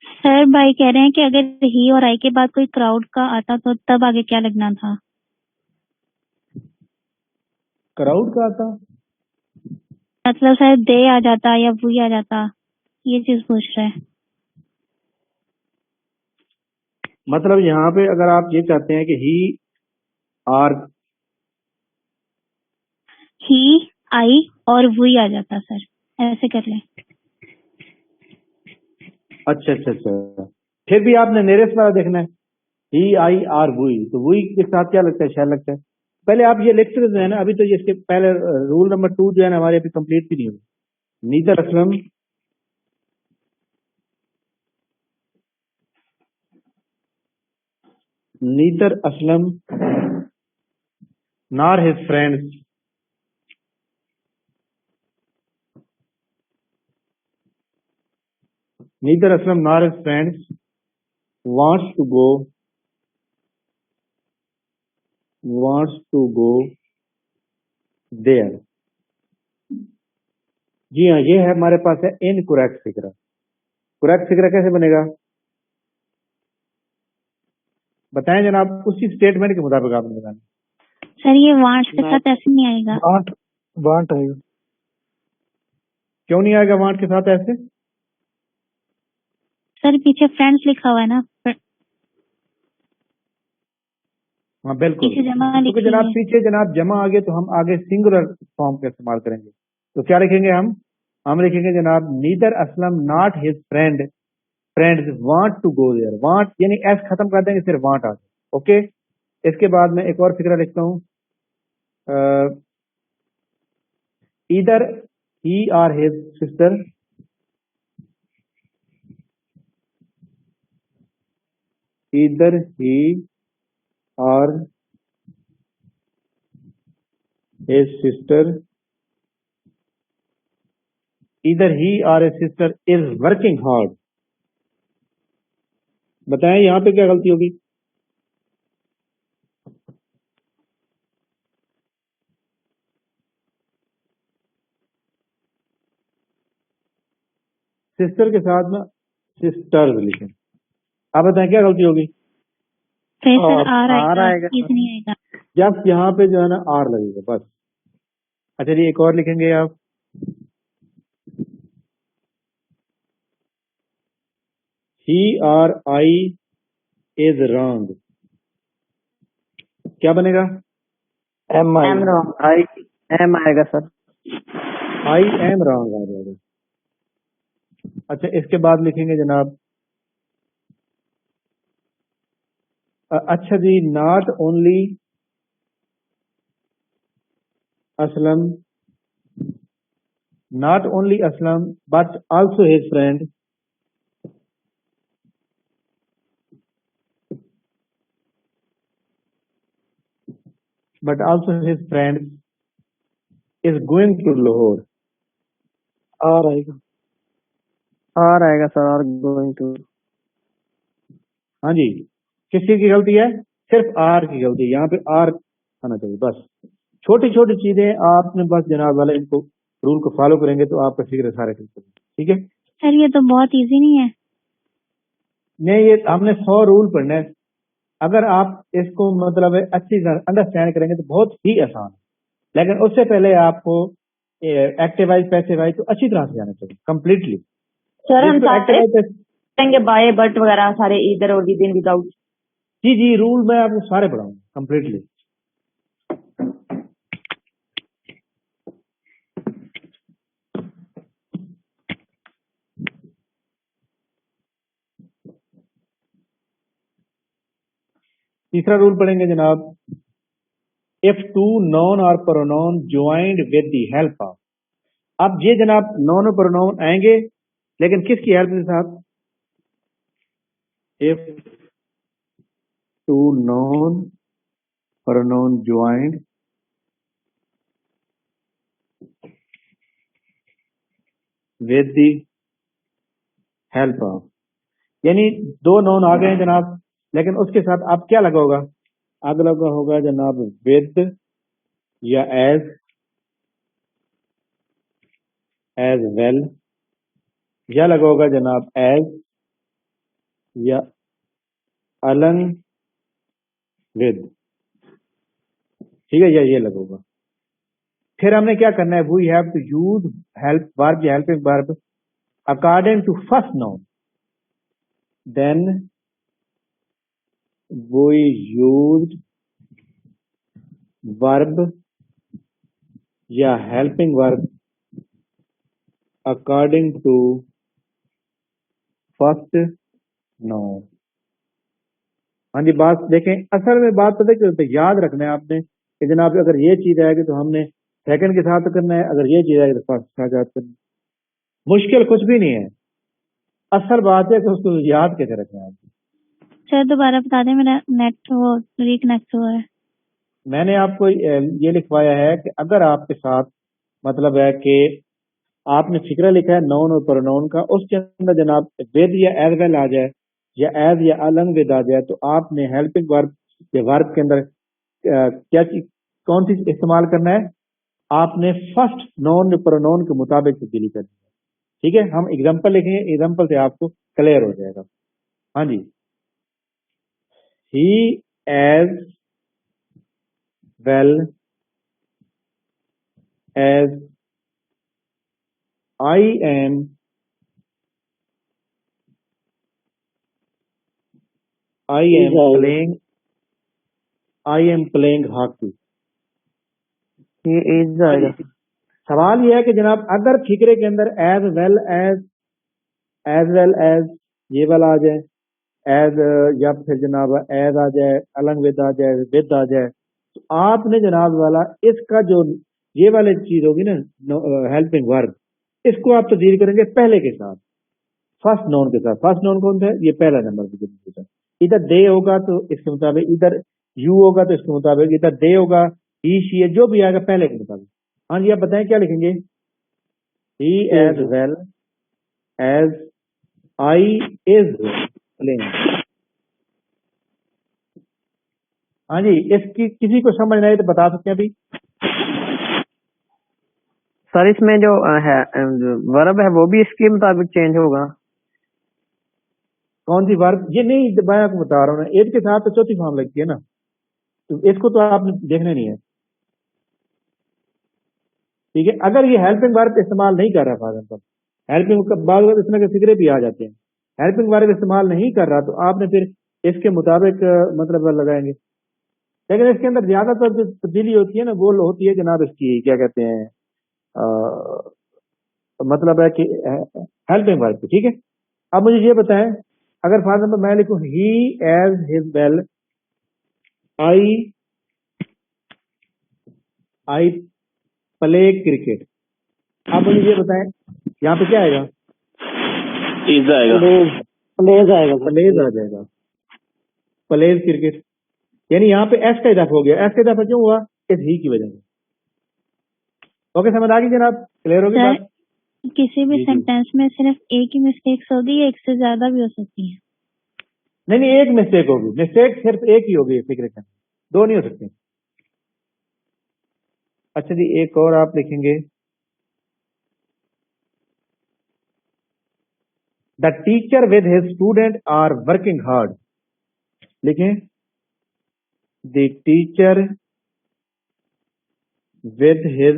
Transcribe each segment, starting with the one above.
سر بھائی کہہ رہے ہیں کہ اگر ہی اور آئی کے بعد کوئی کراؤڈ کا آتا تو تب آگے کیا لگنا تھا؟ کراؤڈ کا آتا مطلب شاید دے آ جاتا یا وہی آ جاتا، یہ چیز پوچھ رہے ہیں۔ مطلب یہاں پہ اگر آپ یہ چاہتے ہیں کہ ہی آر ہی آئی اور وہی آ جاتا سر، ایسے کر لیں۔ اچھا اچھا اچھا، پھر بھی آپ نے نیرسٹ والا دیکھنا ہے، ہی آئی آر وہی، تو وہی کے ساتھ کیا لگتا ہے؟ شہر لگتا ہے۔ پہلے آپ یہ لکھ سکتے ہیں نا، ابھی تو اس کے پہلے رول نمبر 2 جو ہے نا ہمارے ابھی کمپلیٹ بھی نہیں ہوئی۔ Neither Aslam nor his friends neither Aslam nor his friends wants to go there۔ جی ہاں، یہ ہے ہمارے پاس ہے انکریکٹ فکرہ۔ کریکٹ فکرہ کیسے بنے گا بتائیں جناب، اسی اسٹیٹمنٹ کے مطابق آپ نے بتانا۔ سر یہ وانٹ کے ساتھ ایسے نہیں آئے گا۔ وانٹ آئے گا۔ کیوں نہیں آئے گا وانٹ کے ساتھ ایسے؟ سر پیچھے فرینڈس لکھا ہوا ہے نا، ہاں بالکل، پیچھے جمع کیونکہ لکھی جناب ہے۔ پیچھے جناب جمع آگے تو ہم آگے سنگولر فارم کا استعمال کریں گے، تو کیا لکھیں گے ہم لکھیں گے جناب neither Aslam not his friends want to go there. Want یعنی ایس ختم کر دیں گے، صرف وانٹ آ جائے۔ اوکے، اس کے بعد میں ایک اور فکرہ لکھتا ہوں، either he or his sister either he or his sister is working hard۔ بتائیں یہاں پہ کیا غلطی ہوگی؟ سسٹر کے ساتھ میں سسٹرز لکھیں۔ آپ بتائیں کیا غلطی ہوگی؟ آر آئے گا۔ جب یہاں پہ جو ہے نا آر لگے گا بس۔ اچھا جی، ایک اور لکھیں گے آپ، he or I is wrong. کیا بنے گا؟ ایم آئے گا سر۔ آئی ایم رانگ آ جائے گا۔ اچھا، اس کے بعد لکھیں گے جناب، اچھا جی، not only Aslam but also his friend is going to Lahore. Are آئے گا سر، آر گوئنگ ٹو۔ ہاں جی، کس چیز کی غلطی ہے؟ صرف آر کی غلطی ہے، یہاں پہ آر آنا چاہیے بس۔ چھوٹی چھوٹی چیزیں آپ نے بس جناب والا ان کو رول کو فالو کریں گے تو آپ کا فکر سارے ٹھیک ہے۔ سر یہ تو بہت ایزی نہیں ہے۔ نہیں، یہ ہم نے 100 رول پڑھنا ہے، اگر آپ اس کو مطلب اچھی طرح انڈرسٹینڈ کریں گے تو بہت ہی آسان ہے، لیکن اس سے پہلے آپ کو ایکٹیو وائز پیسے وائز تو اچھی طرح سے جانا چاہیے کمپلیٹلی۔ سر ہم سارے گے بائے بٹ وغیرہ سارے ادھر اور ود ان ود آؤٹ۔ جی رول میں آپ کو سارے پڑھاؤں گا کمپلیٹلی۔ تیسرا رول پڑھیں گے جناب، if two noun or pronoun joined with the help of۔ اب یہ جناب نون اور پروناؤن آئیں گے لیکن کس کی ہیلپ کے ساتھ؟ if two noun pronoun joined with the help of، یعنی دو نون آ گئے ہیں جناب، لیکن اس کے ساتھ آپ کیا لگا ہوگا؟ آگے لگا ہوگا جناب with یا as well، یا لگا ہوگا جناب as या along with, ठीक है, या ये लगेगा। फिर हमने क्या करना है, we have to use help verb या helping verb according to first noun, then we use verb या helping verb according to first noun. हाँ जी, बात देखें, असल में बात पता क्या होता है, याद रखना है आपने कि जनाब अगर ये चीज आएगी तो हमने सेकंड के साथ करना है, अगर ये चीज आएगी तो फर्स्ट के साथ करना है। मुश्किल कुछ भी नहीं है, असल बात है कि उसको याद कैसे रखना है। सर दोबारा बता दें, मेरा नेट वो रिकनेक्ट हुआ है। मैंने आपको ये लिखवाया है कि अगर आपके साथ मतलब है कि आपने फिक्रा लिखा है नॉन और प्रोनाउन का, उसके अंदर जनाब विद या एज वेल आ जाए या एज या अलंग विद आ जाए, तो आपने हेल्पिंग वर्ब या वर्ब के अंदर क्या चीज कौन सी इस्तेमाल करना है, आपने फर्स्ट नॉन प्रोनाउन के मुताबिक तब्दीली करनी है। ठीक है, हम एग्जांपल लिखेंगे, एग्जांपल से आपको क्लियर हो जाएगा। हाँ जी, he as well as I am playing hockey। ये इज आएगा। सवाल यह है कि जनाब अगर फिक्रे के अंदर एज वेल एज ये वाला आ जाए, एज या फिर जनाब एज आ जाए, अलंग विद आ जाए, विद आ जाए, तो आपने जनाब वाला इसका जो ये वाली चीज होगी ना हेल्पिंग वर्ब, इसको आप तब्दील करेंगे पहले के साथ, फर्स्ट नोन के साथ। फर्स्ट नोन कौन सा है, ये पहला नंबर पे। इधर दे होगा तो इसके मुताबिक, इधर यू होगा तो इसके मुताबिक, इधर दे होगा, ही शी है, जो भी आएगा पहले के मुताबिक। हाँ जी, आप बताएं क्या लिखेंगे। He as well as I is playing. हाँ जी, इसकी किसी को समझ नहीं तो बता सकते हैं अभी। सर इसमें जो है वर्ब है वो भी इसके मुताबिक चेंज होगा। कौन सी वर्ब, ये नहीं मैं आपको बता रहा हूँ ना, एज के साथ तो चौथी फॉर्म लगती है ना, तो इसको तो आपने देखना नहीं है। ठीक है, अगर ये हेल्पिंग वर्ब इस्तेमाल नहीं कर रहा, फॉर एग्जाम्पल हेल्पिंग बाद इस तरह के फिक्रे भी आ जाते हैं, हेल्पिंग वर्ब इस्तेमाल नहीं कर रहा, तो आपने फिर इसके मुताबिक मतलब लगाएंगे। लेकिन इसके अंदर ज्यादातर जो तब्दीली होती है ना वो होती है जनाब इसकी क्या कहते हैं मतलब है कि हेल्पिंग वर्ब की। ठीक है, अब मुझे ये बताएं, अगर फॉर एग्जाम्पल मैं लिखूं he as his well I play cricket, आप मुझे ये बताएं यहाँ पे क्या आएगा, इज आएगा, प्लेज आएगा, प्लेज आ जाएगा, प्लेज क्रिकेट, यानी यहाँ पे एस का इजाफा हो गया। एस का इजाफा क्यों हुआ, इस ही की वजह से। ओके, समझ आ गई जनाब, क्लियर होगी बात। किसी भी जी, जी। सेंटेंस में सिर्फ एक ही मिस्टेक्स होगी या एक से ज्यादा भी हो सकती है? नहीं नहीं, एक मिस्टेक होगी, मिस्टेक सिर्फ एक ही होगी फिक्र का, दो नहीं हो सकती। अच्छा जी, एक और आप लिखेंगे, the teacher with his student are working hard. लिखें, the teacher with his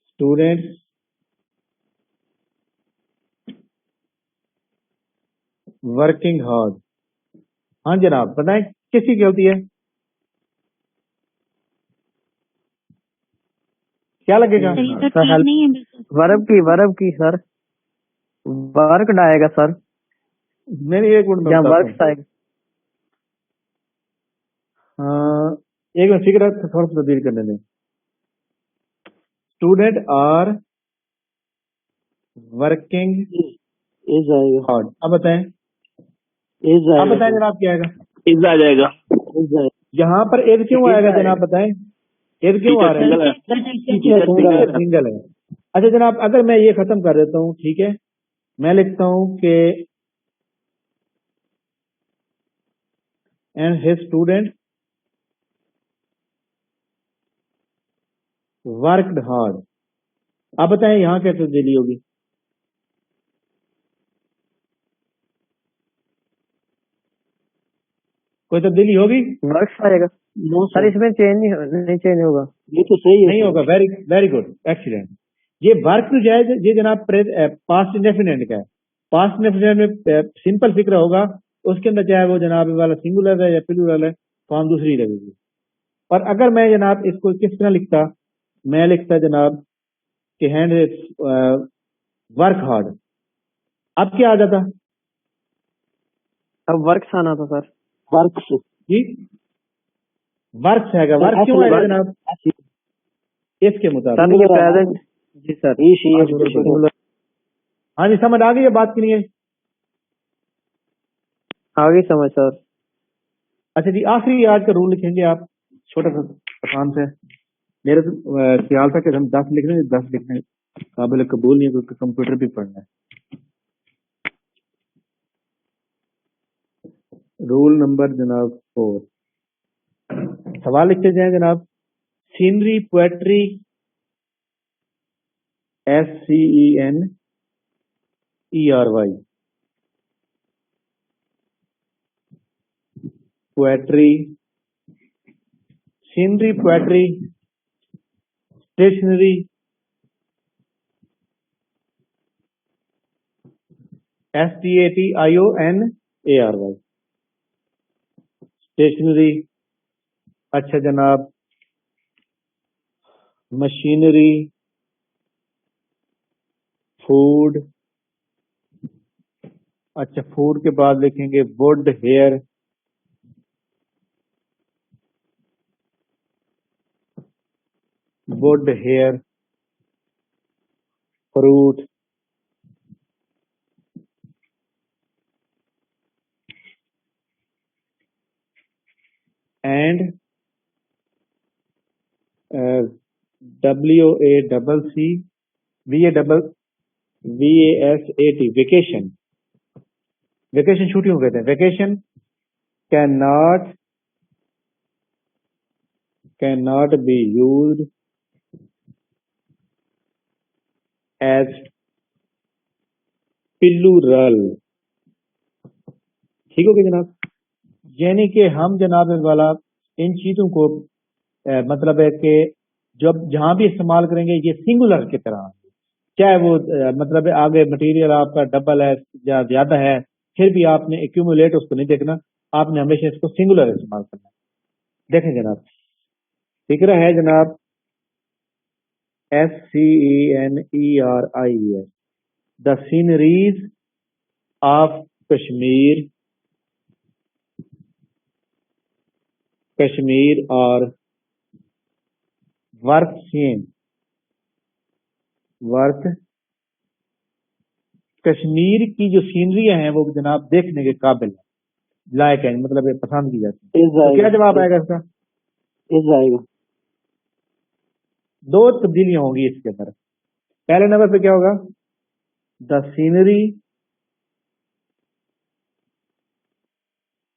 student working hard. हाँ जनाब, बताएं किसकी गलती है, क्या लगेगा। सर ये तो ठीक नहीं है बिल्कुल। वर्ब की सर, वर्क आएगा सर, नहीं एक मिनट या में वर्क बताता हूँ। आएगा। एक मिनट फिक्र थोड़ा सा तब्दील करने दें। स्टूडेंट आर वर्किंग इज आएगा, हार्ड, अब बताएं, इज अब आएगा, बताएं जनाब क्या आएगा, इज आ जाएगा, इज आएगा। यहाँ पर एज क्यों आएगा जनाब, बताएं एज क्यों आ रहा है, सिंगल है। अच्छा जनाब, अगर मैं ये खत्म कर देता हूँ, ठीक है, मैं लिखता हूँ कि and his student worked hard. अब बताएं यहाँ क्या तब्दीली होगी, कोई तब्दीली होगी? वर्क्स आएगा नो सर, सर, इसमें चेंज नहीं चेंज होगा। ये तो सही है नहीं सर। होगा। Very very good, excellent. ये वर्क जो है ये जनाब पास्ट इंडेफिनिट का है। पास्ट इंडेफिनिट में सिंपल फिक्र होगा, उसके अंदर चाहे वो जनाब ये वाला सिंगुलर है या प्लूरल है, फॉर्म दूसरी लगेगी। और अगर मैं जनाब इसको किस तरह लिखता, मैं लिखता जनाब कि हैंड वर्क हार्ड, अब क्या आ जाता? अब वर्क्स आना था सर। वर्क्स जी वर्क है, वर्क क्यों आएगा जनाब? इसके मुताबिक। सर ये प्रेजेंट, जी सर, ही शी इज हाँ जी, समझ आ गई है बात की नहीं है? आगे समझ सर। अच्छा जी, आखिरी आज का रूल लिखेंगे आप, छोटा सा आसान से। मेरे तो ख्याल था कि हम 10 लिख रहे हैं, 10 लिखने काबिल कबूल नहीं है क्योंकि कंप्यूटर भी पढ़ना है। रूल नंबर जनाब 4, सवाल लिखते जाए जनाब। Scenery, poetry, SCENERY, poetry, scenery, poetry, stationery, STATIONARY, stationery. अच्छा जनाब, मशीनरी, फूड। अच्छा, फूड के बाद लिखेंगे wood, hair, wood, hair, fruit, and WACCVASAT, vacation. Vacation छुट्टियों को कहते हैं। Vacation cannot be used as plural। ठीक हो गया जनाब? यानी कि हम जनाब इस वाला इन चीजों को मतलब है कि जब जहां भी इस्तेमाल करेंगे ये सिंगुलर की तरह, चाहे वो मतलब है आगे मटेरियल आपका डबल है या ज्यादा है, फिर भी आपने एक्यूमुलेट उसको नहीं देखना, आपने हमेशा इसको सिंगुलर इस्तेमाल करना है। देखें जनाब, फिक्र है जनाब SCENERIES, the sceneries of Kashmir, Kashmir और वर्थ सीन, वर्थ कश्मीर की जो सीनरियां हैं वो जनाब देखने के काबिल है, लायक है, मतलब ये पसंद की जाती है। तो क्या जवाब आएगा इसका? इस आएगा। 2 तब्दीलियां होंगी इसके अंदर। पहले नंबर पे क्या होगा? द सीनरी,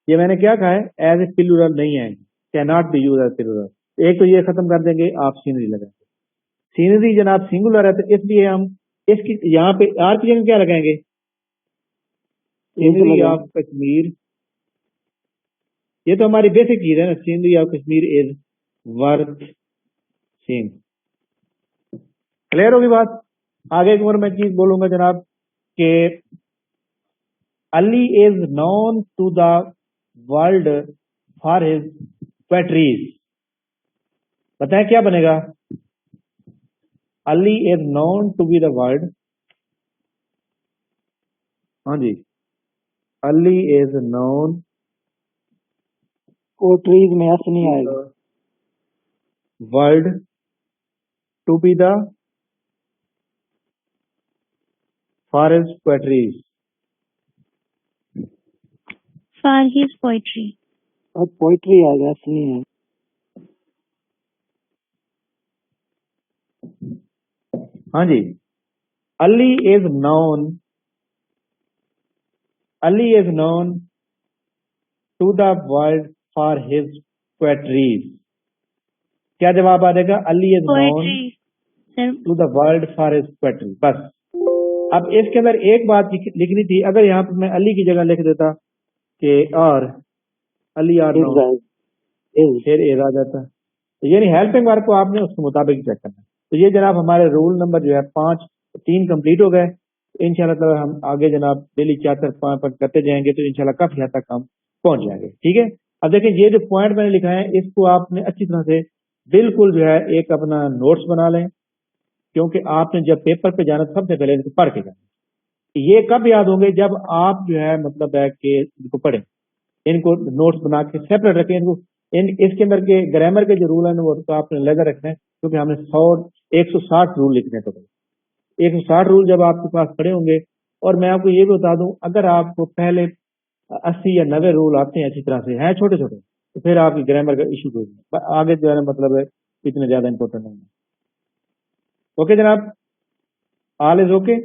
ये मैंने क्या कहा है, एज ए प्लूरल नहीं आएंगे, can not be use as plural. एक तो ये खत्म कर देंगे, आप सीनरी लगाएंगे। सीनरी जनाब सिंगुलर है, तो इसलिए हम इसकी यहाँ पे आर की जगह क्या लगाएंगे? Scenery of Kashmir. ये तो हमारी बेसिक चीज है ना, scenery of Kashmir is worth seen. Clear होगी बात? आगे एक और मैं चीज बोलूंगा जनाब कि Ali is known to the world for his poetries. बताएं क्या बनेगा? Ali is known to be the world, हाँ जी, अली इज नोन, पोट्रीज में एस नहीं आएगा। World to be the for his poetries, For his poetry. अब पोइट्री आएगा, एस नहीं है। हाँ जी, Ali is known, Ali is known to the world for his poetries. क्या जवाब आ जाएगा? Ali is known Poetry. Sir, to the world for his poetry. बस अब इसके अंदर एक बात लिखनी थी, अगर यहाँ पर मैं अली की जगह लिख देता कि और अली आर इज नो, आएगा इज फिर एज आ जाता है। तो यानी हेल्पिंग वर्ब को आपने उसके मुताबिक चेक करना है। तो ये जनाब हमारे रूल नंबर जो है 3 कंप्लीट हो गए। इंशाल्लाह ताला हम आगे जनाब डेली 4-5 करते जाएंगे तो इंशाल्लाह काफी हद तक हम पहुंच जाएंगे। ठीक है, अब देखें ये जो पॉइंट मैंने लिखा है इसको आपने अच्छी तरह से बिल्कुल जो है एक अपना नोट्स बना लें, क्योंकि आपने जब पेपर पे जाना सबसे पहले इनको पढ़ के जाना। ये कब याद होंगे, जब आप जो है मतलब है कि इनको पढ़ें, इनको नोट्स बना के सेपरेट रखें इनको। इसके अंदर के ग्रामर के जो रूल है वो तो आपने लेकर रखना है, क्योंकि हमने 160 रूल लिखने तो 160 रूल जब आपके पास पड़े होंगे। और मैं आपको ये भी बता दूं, अगर आपको पहले 80 या 90 रूल आते हैं अच्छी तरह से, हैं छोटे छोटे, तो फिर आपकी ग्रामर का इशू कोई नहीं, आगे जो है मतलब है इतने ज्यादा इंपॉर्टेंट नहीं है। ओके जनाब, ऑल इज ओके।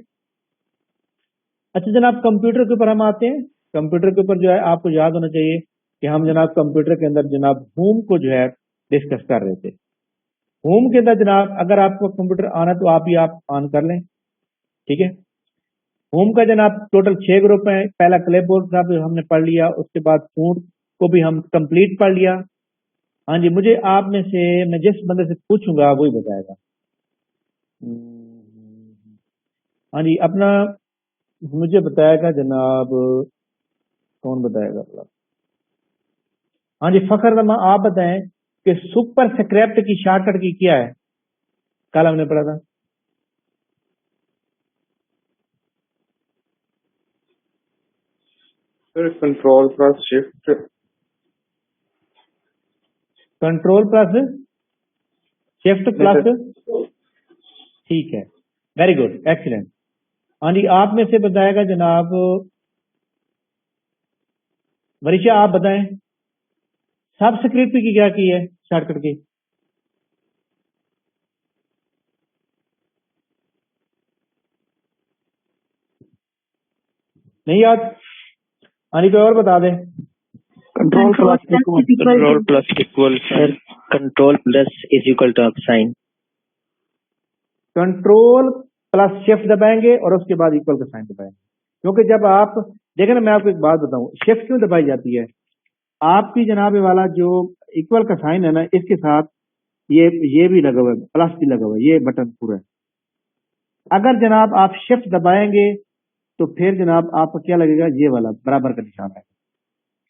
अच्छा जनाब, कंप्यूटर के ऊपर हम आते हैं। कंप्यूटर के ऊपर जो है आपको याद होना चाहिए कि हम जनाब कंप्यूटर के अंदर जनाब होम को जो है डिस्कस कर रहे थे। होम के अंदर जनाब अगर आपको कंप्यूटर आना तो आप ऑन कर लें। ठीक है, होम का जनाब टोटल 6 ग्रुप है। पहला क्लिपबोर्ड का भी हमने पढ़ लिया, उसके बाद फूड को भी हम कंप्लीट पढ़ लिया। हाँ जी, मुझे आप में से मैं जिस बंदे से पूछूंगा वही बताएगा। हाँ जी, अपना मुझे बताएगा जनाब, कौन बताएगा? हाँ जी, फखर रमा आप बताएं कि सुपर स्क्रिप्ट की शॉर्टकट की क्या है, कल हमने पढ़ा था। Control plus shift. Control plus shift plus, ठीक है, वेरी गुड, एक्सीलेंट। हाँ जी, आप में से बताएगा जनाब वरिशा, आप बताएं सब स्क्रिप्ट की क्या की है शॉर्टकट की? नहीं याद? हाँ जी, कोई और बता दें। Control plus control plus equal sir, control plus is equal to sign. Control plus shift दबाएंगे और उसके बाद इक्वल का साइन दबाएंगे, क्योंकि जब आप देखें ना, मैं आपको एक बात बताऊं, शिफ्ट क्यों दबाई जाती है? आपकी जनाब वाला जो इक्वल का साइन है ना, इसके साथ ये भी लगा हुआ है, प्लस भी लगा हुआ है, ये बटन पूरा है। अगर जनाब आप शिफ्ट दबाएंगे तो फिर जनाब आपको क्या लगेगा, ये वाला बराबर का निशान है।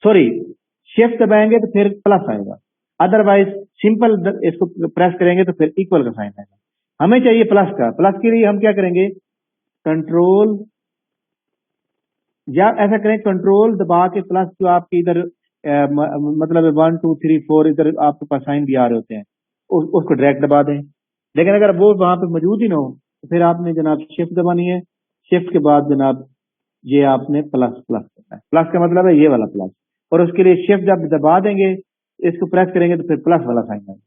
सॉरी, शिफ्ट दबाएंगे तो फिर प्लस आएगा, अदरवाइज सिंपल इसको प्रेस करेंगे तो फिर इक्वल का साइन आएगा। हमें चाहिए प्लस का। प्लस के लिए हम क्या करेंगे, कंट्रोल, या ऐसा करें कंट्रोल दबा के प्लस जो आपके इधर मतलब 1 2 3 4 इधर आपके पास साइन भी आ रहे होते हैं, उसको डायरेक्ट दबा दें। लेकिन अगर वो वहां पे मौजूद ही ना हो तो फिर आपने जनाब शिफ्ट दबानी है। शिफ्ट के बाद जनाब ये आपने प्लस प्लस करना है। प्लस का मतलब है ये वाला प्लस, और उसके लिए शिफ्ट जब दबा देंगे, इसको प्रेस करेंगे तो फिर प्लस वाला साइन आएगा।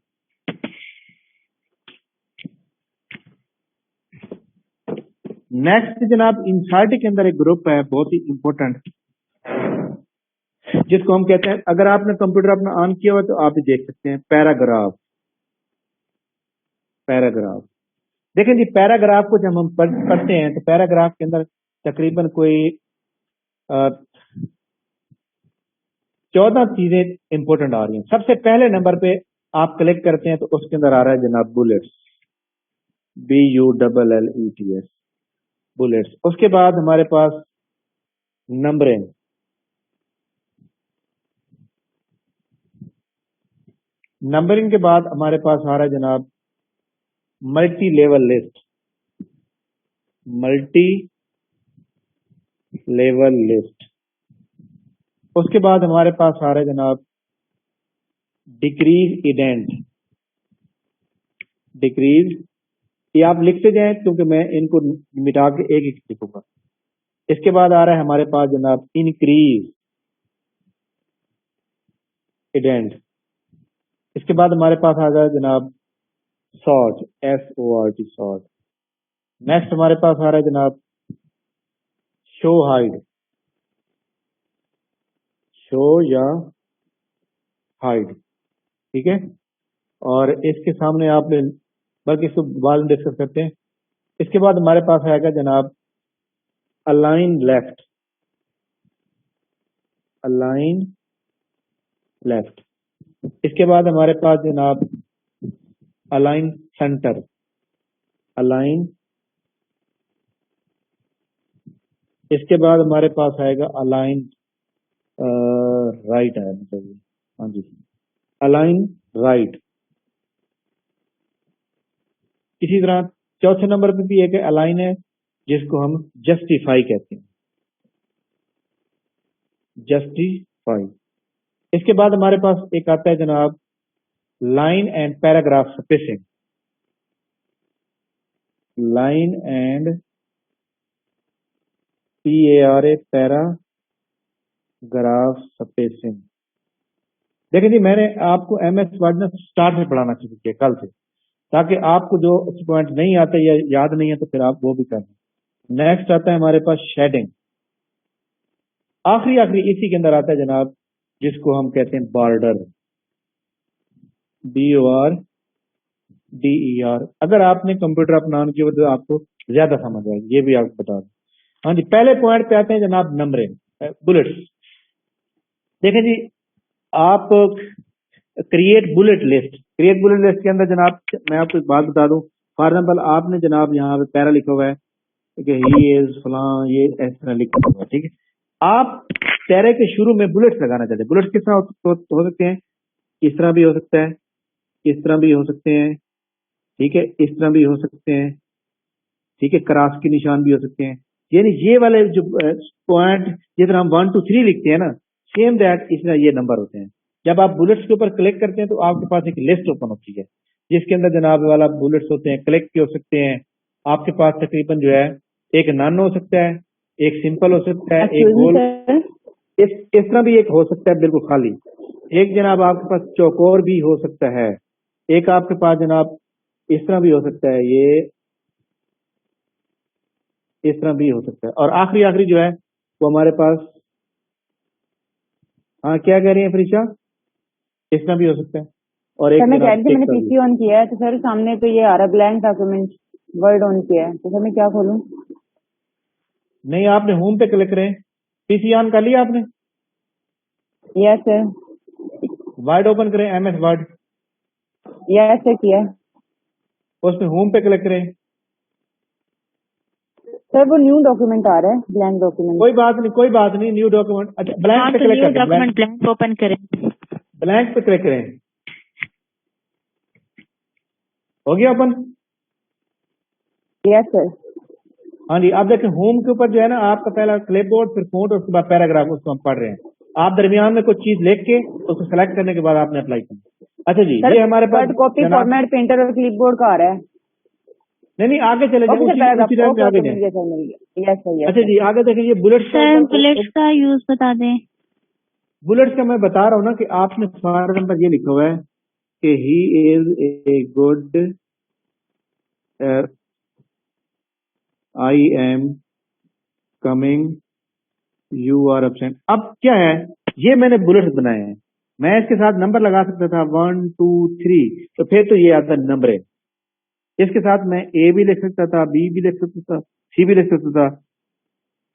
नेक्स्ट जनाब इंसर्ट के अंदर एक ग्रुप है बहुत ही इंपॉर्टेंट, जिसको हम कहते हैं, अगर आपने कंप्यूटर अपना ऑन किया हुआ तो आप भी देख सकते हैं, पैराग्राफ। पैराग्राफ देखें जी, पैराग्राफ को जब हम पढ़ते हैं तो पैराग्राफ के अंदर तकरीबन कोई 14 चीजें इंपॉर्टेंट आ रही हैं। सबसे पहले नंबर पे आप क्लिक करते हैं तो उसके अंदर आ रहा है जनाब बुलेट्स, BULLETS, बुलेट्स। उसके बाद हमारे पास नंबरिंग, नंबरिंग के बाद हमारे पास आ रहा है जनाब multi level list, multi level list. उसके बाद हमारे पास आ रहा है जनाब डिक्रीज इंडेंट, डिक्रीज, ये आप लिखते जाएं क्योंकि मैं इनको मिटा के एक एक लिखूंगा। इसके बाद आ रहा है हमारे पास जनाब इंक्रीज इंडेंट। इसके बाद हमारे पास आ जाए जनाब सॉर्ट, SORT, सॉर्ट। नेक्स्ट हमारे पास आ रहा है जनाब शो हाइड, शो या हाइड, ठीक है। और इसके सामने आप बल्कि इसको बाद में डिस्कस करते हैं। इसके बाद हमारे पास आएगा जनाब अलाइन लेफ्ट, अलाइन लेफ्ट। इसके बाद हमारे पास जनाब अलाइन सेंटर, अलाइन। इसके बाद हमारे पास आएगा अलाइन राइट है, मतलब हाँ जी, अलाइन राइट। इसी तरह चौथे नंबर पे भी एक अलाइन है जिसको हम जस्टिफाई कहते हैं, जस्टिफाई। इसके बाद हमारे पास एक आता है जनाब line and paragraph spacing, line and PARA paragraph spacing. देखिए जी, मैंने आपको MS वर्ड ना स्टार्ट में पढ़ाना शुरू किया कल से, ताकि आपको जो पॉइंट नहीं आते या याद नहीं है तो फिर आप वो भी करें। नेक्स्ट आता है हमारे पास शेडिंग। आखिरी इसी के अंदर आता है जनाब जिसको हम कहते हैं बॉर्डर, BORDER। अगर आपने कंप्यूटर अपना ऑन किया तो आपको ज्यादा समझ आएगी, ये भी आपको बता दूं। हाँ जी, पहले पॉइंट पे आते हैं जनाब नंबरिंग, बुलेट्स। देखें जी, आप create bullet list, create bullet list के अंदर जनाब मैं आपको एक बात बता दूं। फॉर एग्जाम्पल आपने जनाब यहाँ पे पैरा लिखा हुआ है कि ही इज फलां, ये इस तरह लिखा हुआ है, ठीक है। आप पैरे के शुरू में बुलेट्स लगाना चाहते हैं। बुलेट्स किस तरह हो सकते हैं? इस तरह भी हो सकता है, इस तरह भी हो सकते हैं, ठीक है, इस तरह भी हो सकते हैं, ठीक है, क्रॉस के निशान भी हो सकते हैं। यानी ये वाले जो पॉइंट जिस तरह हम 1 2 3 लिखते हैं ना, सेम दैट इस तरह ये नंबर होते हैं। जब आप बुलेट्स के ऊपर क्लिक करते हैं तो आपके पास एक लिस्ट ओपन होती है जिसके अंदर जनाब वाला बुलेट्स होते हैं, क्लिक के हो सकते हैं। आपके पास तकरीबन जो है एक नन हो सकता है, एक सिंपल हो सकता है, एक गोल, इस तरह भी एक हो सकता है बिल्कुल खाली। एक जनाब आपके पास चौकोर भी हो सकता है, एक आपके पास जनाब इस तरह भी हो सकता है, ये इस तरह भी हो सकता है। और आखिरी जो है वो हमारे पास, हाँ क्या कह रही है फरीशा? इस तरह भी हो सकता है। और एक मैं कह रही थी मैंने जनाब PC ऑन किया है तो सर सामने तो ये आ रहा है ब्लैंक डॉक्यूमेंट, वर्ड ऑन किया है, तो सर मैं क्या खोलूं? नहीं, आपने होम पे क्लिक करें। PC ऑन कर लिया आपने? यस सर, वर्ड ओपन करें, MS वर्ड, यस सर किया है। उसमें होम पे क्लिक करें। सर वो न्यू डॉक्यूमेंट आ रहा है, ब्लैंक डॉक्यूमेंट। कोई बात नहीं, न्यू डॉक्यूमेंट। अच्छा, ब्लैंक पे क्लिक करें, ब्लैंक ओपन करें, ब्लैंक पे क्लिक करें। हो गया ओपन? Yes sir. हाँ जी, आप देखें होम के ऊपर जो है ना आपका पहला क्लिपबोर्ड, फिर फोन और उसके बाद पैराग्राफ, उसको हम पढ़ रहे हैं। आप दरमियान में कुछ चीज लिख के उसको सेलेक्ट करने के बाद आपने अप्लाई करना। अच्छा जी, ये हमारे पास कॉपी फॉर्मेट प्रिंटर और क्लिपबोर्ड का आ रहा है। नहीं आगे चले जाए, उसी टाइम पे आगे जाए। Yes sir. अच्छा जी, आगे देखें, ये बुलेट्स सर बुलेट्स का यूज बता दें। बुलेट्स का मैं बता रहा हूँ ना कि आपने फॉर एग्जाम्पल ये लिखा हुआ है कि he is a good, I am coming, you are absent. अब क्या है, ये मैंने बुलेट्स बनाए हैं, मैं इसके साथ नंबर लगा सकता था 1 2 3, तो फिर तो ये आता नंबर है। इसके साथ मैं A भी लिख सकता था, B भी लिख सकता था, C भी लिख सकता था।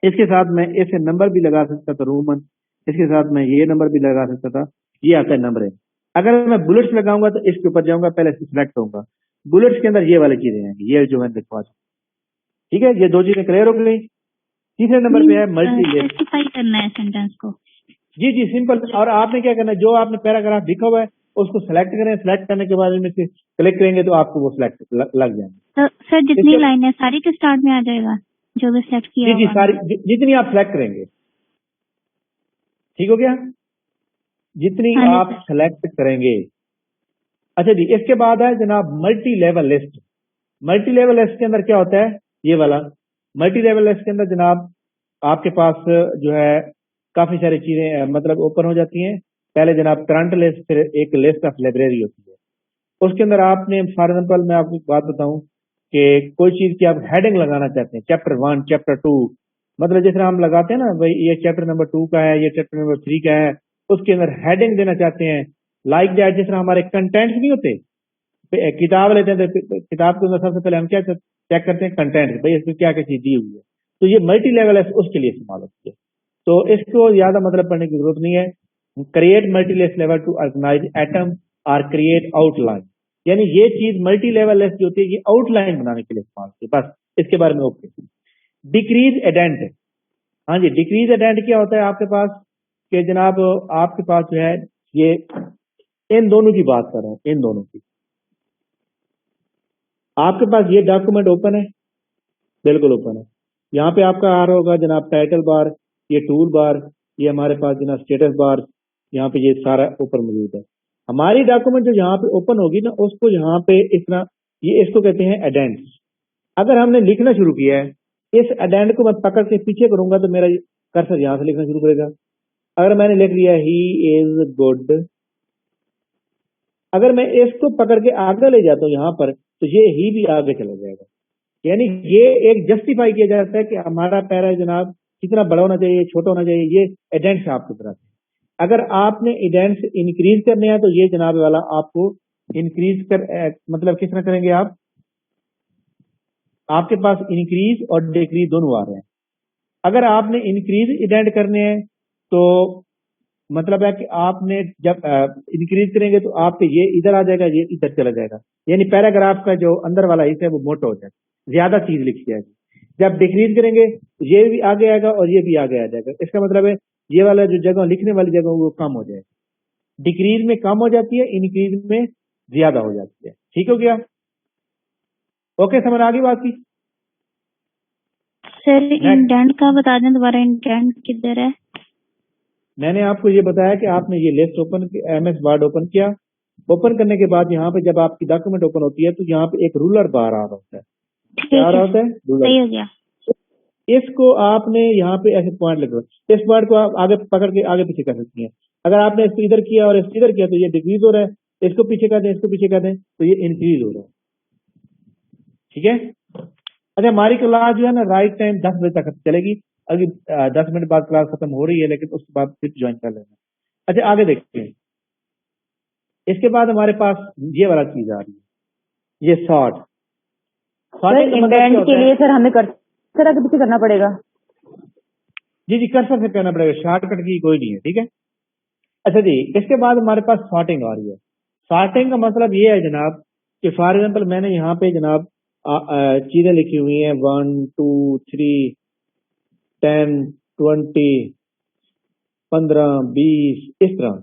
इसके साथ मैं ऐसे नंबर भी लगा सकता था रोमन, इसके साथ मैं ये नंबर भी लगा सकता था। ये आता है नंबर है। अगर मैं बुलेट्स लगाऊंगा तो इसके ऊपर जाऊंगा, पहले इसको सिलेक्ट करूंगा। बुलेट्स के अंदर ये वाली चीजें हैं, ये जो मैंने लिखवा, ठीक है, ये दो चीजें क्लियर हो गई। तीसरे नंबर पे है मल्टी लिस्ट। स्पेसिफाई करना है सेंटेंस को। जी सिंपल। और आपने क्या करना है, जो आपने पैराग्राफ लिखा हुआ है उसको सेलेक्ट करें, सेलेक्ट करने के बाद इनमें से क्लिक करेंगे तो आपको वो सिलेक्ट लग जाएंगे। तो सर जितनी लाइन है सारी के स्टार्ट में आ जाएगा जो भी सेलेक्ट किया जी होगा? सारी जितनी आप सेलेक्ट करेंगे, ठीक हो गया, जितनी हाँ जी, आप सेलेक्ट करेंगे। अच्छा जी, इसके बाद है जनाब multi level list. Multi level list के अंदर क्या होता है, ये वाला मल्टी लेवल लिस्ट के अंदर जनाब आपके पास जो है काफी सारी चीजें मतलब ओपन हो जाती हैं। पहले जनाब करंट लिस्ट, फिर एक लिस्ट ऑफ लाइब्रेरी होती है। उसके अंदर आपने फॉर एग्जाम्पल मैं आपको एक बात बताऊं कि कोई चीज की आप हेडिंग लगाना चाहते हैं, चैप्टर 1 चैप्टर 2, मतलब जिस तरह हम लगाते हैं ना भाई ये चैप्टर नंबर 2 का है, ये चैप्टर नंबर 3 का है, उसके अंदर हेडिंग देना चाहते हैं। लाइक दैट, जिस तरह हमारे कंटेंट्स नहीं होते, किताब लेते हैं तो किताब के अंदर सबसे पहले हम क्या चेक करते हैं, कंटेंट, भाई इसमें क्या क्या चीज दी हुई है। तो ये मल्टी लेवल है, उसके लिए इस्तेमाल होती है। तो इसको ज्यादा मतलब पढ़ने की जरूरत नहीं है। Create multi level to organize item और क्रिएट आउटलाइन, यानी ये चीज मल्टी लेवल लेस जो होती है ये आउटलाइन बनाने के लिए इस्तेमाल होती है। बस इसके बारे में ओके। डिक्रीज एडेंट, हाँ जी, डिक्रीज एडेंट क्या होता है आपके पास कि जनाब आपके पास जो है ये इन दोनों की बात कर रहा हूं, इन दोनों की। आपके पास ये डॉक्यूमेंट ओपन है, बिल्कुल ओपन है। यहाँ पे आपका आ रहा होगा जनाब टाइटल बार, ये टूल बार, ये हमारे पास जनाब स्टेटस बार, यहाँ पे ये सारा ऊपर मौजूद है। हमारी डॉक्यूमेंट जो यहाँ पे ओपन होगी ना उसको यहाँ पे इस तरह, ये इसको कहते हैं एडेंट्स। अगर हमने लिखना शुरू किया है, इस एडेंट को मैं पकड़ के पीछे करूंगा तो मेरा कर्सर यहाँ से लिखना शुरू करेगा। अगर मैंने लिख लिया ही इज गुड, अगर मैं इसको पकड़ के आगे ले जाता हूँ यहाँ पर तो ये ही भी आगे चला जाएगा। यानी ये एक जस्टिफाई किया जाता है कि हमारा पैरा जनाब कितना बड़ा होना चाहिए, छोटा होना चाहिए, ये एडेंट्स आपकी तरफ है। अगर आपने एडेंट्स इंक्रीज करने हैं तो ये जनाब वाला आपको इंक्रीज कर मतलब किस तरह करेंगे आप, आपके पास इंक्रीज और डिक्रीज दोनों आ रहे हैं। अगर आपने इंक्रीज एडेंट करने हैं तो मतलब है कि आपने जब इंक्रीज करेंगे तो आपके ये इधर आ जाएगा, ये इधर चला जाएगा, यानी पैराग्राफ का जो अंदर वाला हिस्सा है वो मोटा हो जाएगा, ज्यादा चीज लिखी जाएगी। जब डिक्रीज करेंगे तो ये भी आगे आएगा और ये भी आगे आ जाएगा। इसका मतलब है ये वाला जो जगह लिखने वाली जगह वो कम हो जाएगी। डिक्रीज में कम हो जाती है, इंक्रीज में ज्यादा हो जाती है। ठीक हो गया? ओके, समझ आ गई बात की? सर इंडेंट का बता दें दोबारा, इंडेंट किधर है? मैंने आपको ये बताया कि आपने ये list open, MS word open किया, ओपन करने के बाद यहाँ पे जब आपकी डॉक्यूमेंट ओपन होती है तो यहाँ पे एक रूलर बार आ रहा होता है। क्या आ रहा होता है? सही हो गया। इसको आपने यहाँ पे ऐसे पॉइंट लगा, इस पॉइंट को आप आगे पकड़ के आगे पीछे कर सकती हैं। अगर आपने इसको इधर किया और इसको इधर किया तो ये डिक्रीज हो रहा है, इसको पीछे कर दें, इसको पीछे कर दें तो ये इंक्रीज हो रहा है। ठीक है? अच्छा, हमारी क्लास जो है ना राइट टाइम 10 बजे तक चलेगी। अभी 10 मिनट बाद क्लास खत्म हो रही है, लेकिन उसके बाद फिर ज्वाइन कर लेना। अच्छा, आगे देखते हैं। इसके बाद हमारे पास ये वाला चीज आ रही है, ये सॉर्ट। इंडेंट के लिए सर हमें कर्सर आगे पीछे करना पड़ेगा? जी जी, कर्सर से करना पड़ेगा, शॉर्टकट की कोई नहीं है। ठीक है? अच्छा जी, इसके बाद हमारे पास सॉर्टिंग आ रही है। सॉर्टिंग का मतलब ये है जनाब कि फॉर एग्जाम्पल मैंने यहाँ पे जनाब चीजें लिखी हुई हैं 1 2 3 10 20 15 20 इस तरह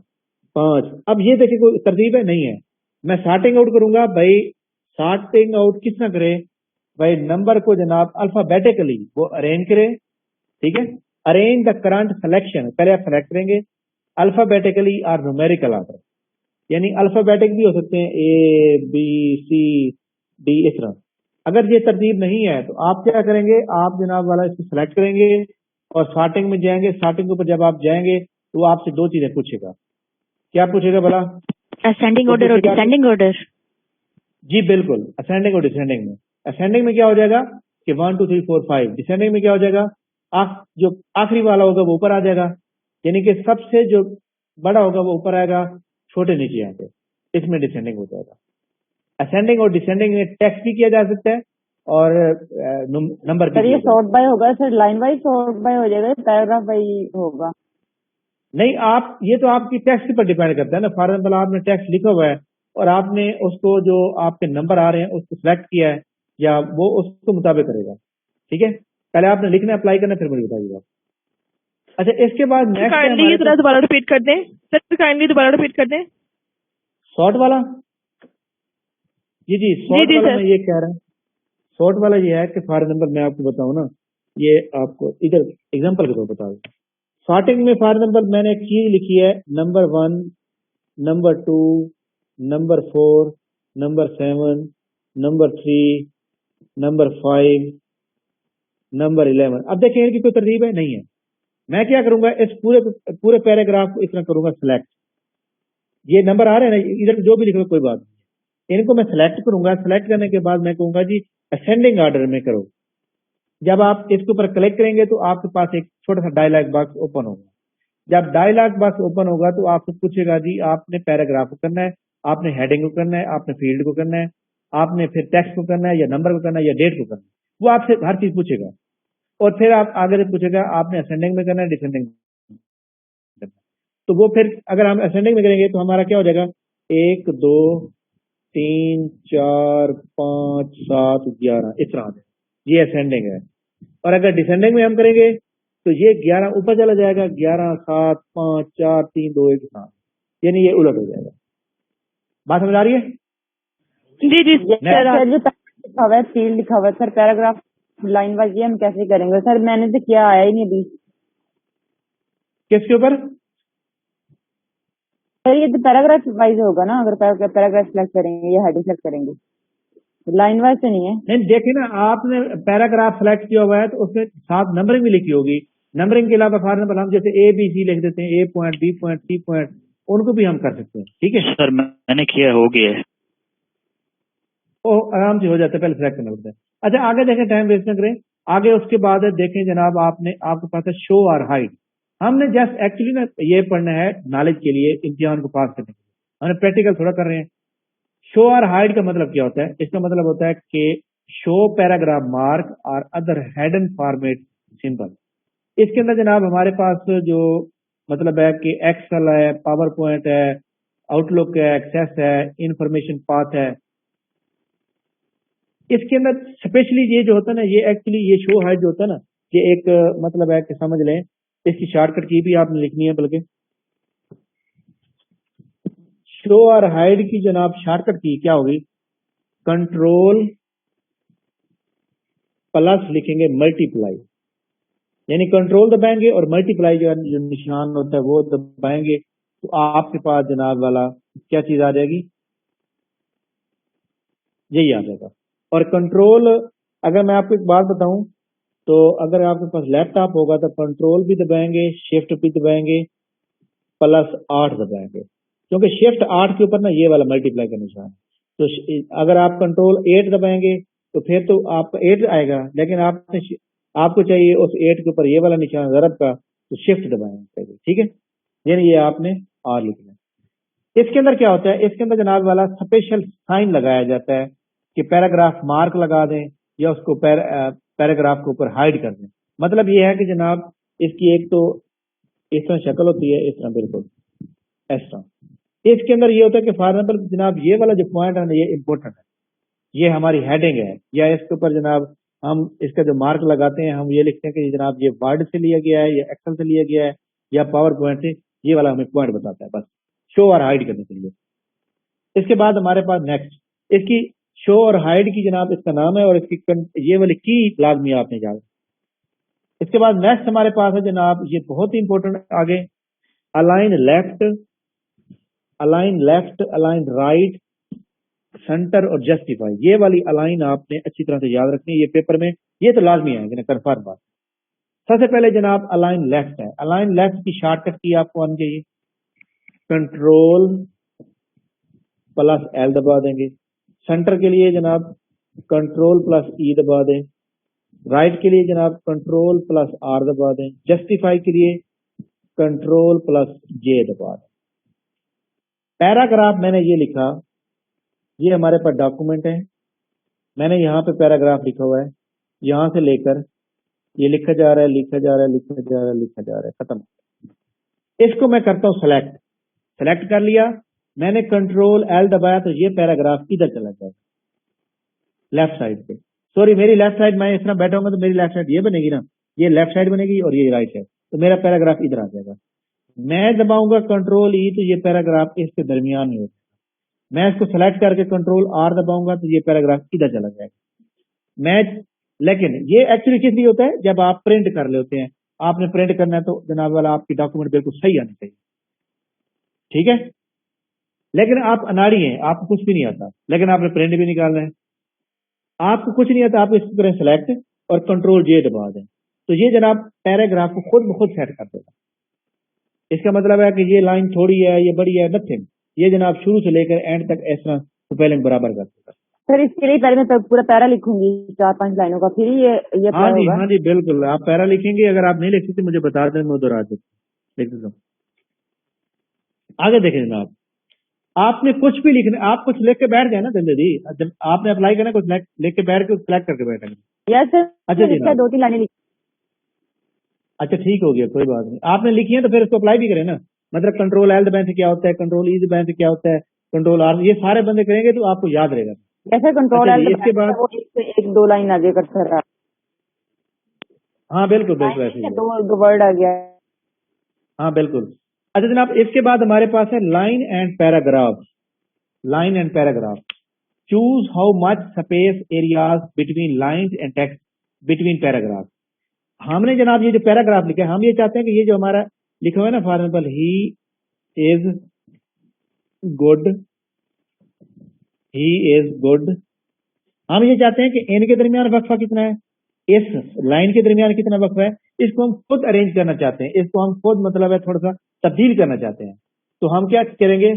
5। अब ये देखिए कोई तरतीब है नहीं है। मैं सॉर्टिंग आउट करूंगा भाई, सॉर्टिंग आउट किस तरह करे भाई, नंबर को जनाब अल्फाबेटिकली वो अरेंज करे। ठीक है? अरेंज द करंट सिलेक्शन, पहले आप सेलेक्ट करेंगे अल्फाबेटिकली और न्यूमेरिकल आर्डर, यानी अल्फाबेटिक भी हो सकते हैं ए बी सी डी इस तरह। अगर ये तरतीब नहीं है तो आप क्या करेंगे, आप जनाब वाला इसको सेलेक्ट करेंगे और सॉर्टिंग में जाएंगे। सॉर्टिंग के ऊपर जब आप जाएंगे तो आपसे दो चीजें पूछेगा। क्या पूछेगा भला? असेंडिंग ऑर्डर और डिसेंडिंग ऑर्डर। जी बिल्कुल, असेंडिंग और डिसेंडिंग में। असेंडिंग में क्या हो जाएगा कि 1 2 3 4 5, डिसेंडिंग में क्या हो जाएगा, जो आखिरी वाला होगा वो ऊपर आ जाएगा, यानी कि सबसे जो बड़ा होगा वो ऊपर आएगा, छोटे नीचे आएंगे, इसमें डिसेंडिंग हो जाएगा। असेंडिंग और डिसेंडिंग में टेक्स्ट भी किया जा सकता है और नंबर भी। सर ये सॉर्ट बाय होगा sir, line wise sort by हो जाएगा, पैराग्राफ वाइज होगा? नहीं, आप ये तो आपकी टेक्स्ट पर डिपेंड करता है ना। फॉर एग्जाम्पल आपने टेक्स्ट लिखा हुआ है और आपने उसको जो आपके नंबर आ रहे हैं उसको सिलेक्ट किया है, या वो उसके मुताबिक करेगा। ठीक है? पहले आपने लिखना अप्लाई करना, फिर मुझे बताइएगा। अच्छा, इसके बाद नेक्स्ट काइंडली दोबारा रिपीट कर दें सर, काइंडली दोबारा रिपीट कर दें। शॉर्ट वाला? जी शॉर्ट वाला मैं ये कह रहा हूँ, शॉर्ट वाला ये है कि फॉर एग्जाम्पल मैं आपको बताऊं ना, ये आपको इधर एग्जाम्पल के तौर पर बता दूं। शॉर्टिंग में फॉर एग्जाम्पल मैंने एक चीज लिखी है number 1, number 2, number 4, number 7, number 3, number 5, number 11। अब देखिए इनकी कोई तरतीब है नहीं है। मैं क्या करूंगा, इस पूरे पैराग्राफ को इस तरह करूंगा सिलेक्ट। ये नंबर आ रहे हैं ना, इधर जो भी लिखो कोई बात नहीं, इनको मैं सिलेक्ट करूंगा। सिलेक्ट करने के बाद मैं कहूंगा जी असेंडिंग ऑर्डर में करो। जब आप इसके ऊपर क्लिक करेंगे तो आपके पास एक छोटा सा डायलॉग बॉक्स ओपन होगा। जब डायलॉग बॉक्स ओपन होगा तो आपसे पूछेगा जी आपने पैराग्राफ को करना है, आपने हेडिंग को करना है, आपने फील्ड को करना है, आपने फिर टेक्स्ट को करना है, या नंबर को करना है, या डेट को करना है। वो आपसे हर चीज पूछेगा और फिर आप आगे से पूछेगा आपने असेंडिंग में करना है, डिसेंडिंग में करना है। تو وہ پھر اگر ہم اسینڈنگ میں کریں گے تو ہمارا کیا ہو جائے گا 1 2 3 4 5 7 11 اس طرح سے یہ اسینڈنگ ہے. اور اگر ڈسینڈنگ میں ہم کریں گے تو یہ 11 اوپر چلا جائے گا 11 7 5 4 3 2 1 7 یعنی یہ الٹ ہو جائے گا. بات سمجھ آ رہی ہے؟ جی جی سر جو لکھا ہوا ہے فیلڈ لکھا ہوا ہے سر پیراگراف لائن وائز یہ ہم کیسے کریں گے سر؟ میں نے تو کیا آیا ہی نہیں ابھی. کس کے اوپر؟ سر یہ تو پیراگراف وائز ہوگا نا, اگر پیراگراف سلیکٹ کریں گے یا ہیڈنگ سلیکٹ کریں گے, لائن وائز تو نہیں ہے. نہیں دیکھیں نا, آپ نے پیراگراف سلیکٹ کیا ہوا ہے تو اس میں ساتھ نمبرنگ بھی لکھی ہوگی. نمبرنگ کے علاوہ فار ایگزامپل ہم جیسے A B C لکھ دیتے ہیں, A point B point C point, ان کو بھی ہم کر سکتے ہیں. ٹھیک ہے سر میں نے کیا ہو گیا ہے. آرام سے ہو جاتا ہے, پہلے سلیکٹ کرنا پڑتا ہے. اچھا آگے دیکھیں, ٹائم ویسٹ نہ کریں. آگے اس کے بعد دیکھیں جناب, آپ کے پاس ہے شو اور ہائڈ. ہم نے جسٹ ایکچولی نا یہ پڑھنا ہے نالج کے لیے, امتحان کو پاس کرنے کے لیے. ہم نے پریکٹیکل تھوڑا کر رہے ہیں. شو اور ہائڈ کا مطلب کیا ہوتا ہے؟ اس کا مطلب ہوتا ہے کہ شو پیراگراف مارک اور ادر ہیڈن فارمیٹ سمبل. اس کے اندر جناب ہمارے پاس جو مطلب ہے کہ ایکسل ہے, پاور پوائنٹ ہے, آؤٹ لک ہے, ایکسیس ہے, انفارمیشن پاتھ ہے. اس کے اندر اسپیشلی یہ جو ہوتا ہے نا, یہ ایکچولی یہ شو ہائڈ جو ہوتا ہے نا, یہ ایک مطلب ہے کہ سمجھ لیں اس کی شارٹ کٹ کی بھی آپ نے لکھنی ہے. بلکہ شو اور ہائڈ کی جناب شارٹ کٹ کی کیا ہوگی؟ کنٹرول پلس لکھیں گے ملٹی پلائی, یعنی کنٹرول دبائیں گے اور ملٹی پلائی جو نشان ہوتا ہے وہ دبائیں گے تو آپ کے پاس جناب والا کیا چیز آ جائے گی؟ یہی آ جائے گا. اور کنٹرول اگر میں آپ کو ایک بات بتاؤں تو اگر آپ کے پاس لیپ ٹاپ ہوگا تو کنٹرول بھی دبائیں گے, شفٹ بھی دبائیں گے, پلس 8 دبائیں گے, کیونکہ شفٹ 8 کے اوپر نا یہ والا ملٹی پلائی کا نشان ہے. تو اگر آپ کنٹرول 8 دبائیں گے تو پھر تو آپ کا 8 آئے گا, لیکن آپ کو چاہیے اس 8 کے اوپر یہ والا نشان ضرب کا, تو شفٹ دبائیں گے. ٹھیک ہے, یعنی یہ آپ نے آر لکھنا ہے. اس کے اندر کیا ہوتا ہے؟ اس کے اندر جناب والا اسپیشل سائن لگایا جاتا ہے کہ پیراگراف مارک لگا دیں یا اس کو پیراگراف کے اوپر ہائڈ کر دیں. مطلب یہ ہے کہ جناب اس کی ایک تو اس طرح شکل ہوتی ہے, اس طرح بالکل اس طرح. اس کے اندر یہ ہوتا ہے کہ فار ایگزامپل جناب یہ والا جو پوائنٹ ہے نا, یہ امپورٹنٹ ہے, یہ ہماری ہیڈنگ ہے, یا اس کے اوپر جناب ہم اس کا جو مارک لگاتے ہیں ہم یہ لکھتے ہیں کہ جناب یہ ورڈ سے لیا گیا ہے یا ایکسل سے لیا گیا ہے یا پاور پوائنٹ سے, یہ والا ہمیں پوائنٹ بتاتا ہے بس شو اور ہائڈ کرنے کے لیے. اس کے بعد ہمارے پاس نیکسٹ اس کی شو اور ہائڈ کی جناب اس کا نام ہے, اور اس کی یہ والی کی لازمی آپ نے یاد. اس کے بعد نیکسٹ ہمارے پاس ہے جناب, یہ بہت ہی امپورٹنٹ آگے, align left, align left, align right, centre اور جسٹیفائی. یہ والی الائن آپ نے اچھی طرح سے یاد رکھنی ہے, یہ پیپر میں یہ تو لازمی آئے گا نا, کنفرم بات. سب سے پہلے جناب الائن لیفٹ ہے. الائن لیفٹ کی شارٹ کٹ کی آپ کو آنی چاہیے, کنٹرول پلس ایل دبا دیں گے. سینٹر کے لیے جناب کنٹرول پلس ای دبا دیں. رائٹ کے لیے جناب کنٹرول پلس آر دبا دیں. جسٹیفائی کے لیے کنٹرول پلس جے دبا دیں. پیراگراف میں نے یہ لکھا, یہ ہمارے پاس ڈاکومنٹ ہے, میں نے یہاں پہ پیراگراف لکھا ہوا ہے, یہاں سے لے کر یہ لکھا جا رہا ہے, لکھا جا رہا ہے, لکھا جا رہا ہے, لکھا جا رہا ہے, ختم. اس کو میں کرتا ہوں سلیکٹ. سلیکٹ کر لیا میں نے, کنٹرول ایل دبایا تو یہ پیراگراف ادھر چلا جائے گا لیفٹ سائڈ پہ. سوری میری لیفٹ سائڈ, میں اس طرح بیٹھا ہوں گا تو میری لیفٹ سائڈ یہ بنے گی نا, یہ لیفٹ سائڈ بنے گی اور یہ رائٹ سائڈ, تو میرا پیراگراف ادھر آ جائے گا. میں دباؤں گا کنٹرول ای تو یہ پیراگراف اس کے درمیان میں ہوگا. میں اس کو سلیکٹ کر کے کنٹرول آر دباؤں گا تو یہ پیراگراف ادھر چلا جائے گا. میں لیکن یہ ایکچولی کس لیے ہوتا ہے؟ جب آپ پرنٹ کر لے ہوتے ہیں, آپ نے پرنٹ کرنا ہے تو جناب والا آپ کی ڈاکومنٹ بالکل صحیح آنی چاہیے. ٹھیک ہے, لیکن آپ اناڑی ہیں, آپ کو کچھ بھی نہیں آتا, لیکن آپ نے پرنٹ بھی نکالنا ہے, آپ کو کچھ نہیں آتا, آپ اس کو کریں سلیکٹ اور کنٹرول جے دبا دیں تو یہ جناب پیراگراف کو خود بخود سیٹ کر دے گا. اس کا مطلب ہے کہ یہ لائن تھوڑی ہے, یہ بڑی ہے, نتھنگ, یہ جناب شروع سے لے کر اینڈ تک اس طرح سپیلنگ برابر کر دے گا. سر اس کے لیے پہلے میں پورا پیرا لکھوں گی 4-5 لائنوں کا, پھر یہ ہاں جی, ہاں جی بالکل, آپ پیرا لکھیں گے. اگر آپ نہیں لکھ سکتے مجھے بتا دیں, میں ادھر آ جاتا لکھ دیتا ہوں. آگے دیکھیں جناب, آپ نے کچھ بھی لکھنا, آپ کچھ لکھ کے بیٹھ جائیں نا جلدی, جب آپ نے اپلائی کرنا کچھ لکھ کے بیٹھ کے سلیکٹ کر کے بیٹھیں گے. یس سر, اچھا جی, 2-3 لائنیں لکھ. اچھا ٹھیک ہو گیا, کوئی بات نہیں. آپ نے لکھی ہے تو پھر اس کو اپلائی بھی کریں نا. मतलब कंट्रोल एल दबाने से क्या होता है, कंट्रोल ई दबाने से क्या होता है, कंट्रोल आर, ये सारे बंदे करेंगे तो आपको याद रहेगा। जैसे कंट्रोल अच्छा जी, एल इसके बाद वो एक दो लाइन आगे कर सर हाँ बिल्कुल बिल्कुल ऐसे ही है। दो वर्ड आ गया। हाँ बिल्कुल। अच्छा जनाब, इसके बाद हमारे पास है line and paragraph. Line and paragraph, choose how much space areas between lines and text between paragraph. हमने जनाब ये जो पैराग्राफ लिखा है, हम ये चाहते हैं कि ये जो हमारा लिखा हुआ है ना, for example he is good, he is good, हम ये चाहते हैं कि इनके दरमियान वक्फा कितना है, इस लाइन के दरमियान कितना वक्फा है, इसको हम खुद अरेंज करना चाहते हैं, इसको हम खुद मतलब है थोड़ा सा तब्दील करना चाहते हैं। तो हम क्या करेंगे,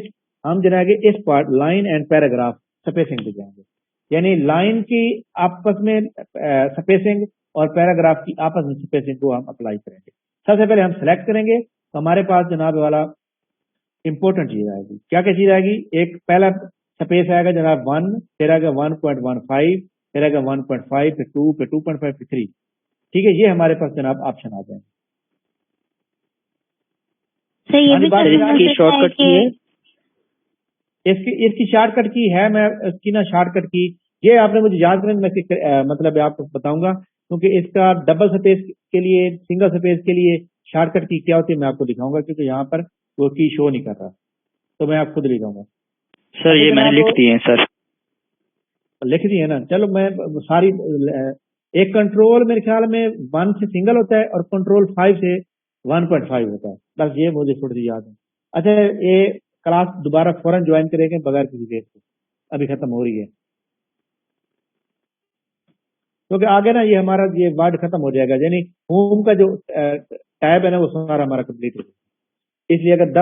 हम जनागे इस part line and paragraph spacing पे जाएंगे, यानी लाइन की आपस में स्पेसिंग और पैराग्राफ की आपस में स्पेसिंग को हम अप्लाई करेंगे। सबसे पहले हम सेलेक्ट करेंगे, तो हमारे पास जनाब वाला इंपॉर्टेंट चीज आएगी। क्या क्या चीज आएगी, एक पहला स्पेस आएगा जनाब 1, फिर आएगा 1.15, फिर आएगा 1.5, फिर 2, फिर 2.5, फिर 3। ठीक है, ये हमारे पास जनाब ऑप्शन आ जाएंगे। सर ये भी बात करना इसकी होता है शॉर्टकट की है, इसकी शॉर्टकट की है, मैं इसकी ना शॉर्टकट की ये आपने मुझे याद करें, मैं मतलब आपको बताऊंगा, क्योंकि इसका डबल स्पेस के लिए, सिंगल स्पेस के लिए शॉर्टकट की क्या होती है मैं आपको दिखाऊंगा, क्योंकि यहाँ पर वो की शो नहीं कर रहा, तो मैं आप खुद लिखाऊंगा। सर ये मैंने लिख दिए हैं सर। लिख दिए ना, चलो मैं सारी एक कंट्रोल मेरे ख्याल में 1 से सिंगल होता है और कंट्रोल 5 से 1.5 होता है, बस ये मुझे थोड़ी सी याद है। अच्छा ये क्लास दोबारा फौरन ज्वाइन करेंगे बगैर किसी देर से, अभी खत्म हो रही है, क्योंकि आगे ना ये हमारा ये वर्ड खत्म हो जाएगा, यानी होम का जो टैब है ना वो सारा हमारा कंप्लीट हो जाएगा। इसलिए अगर 10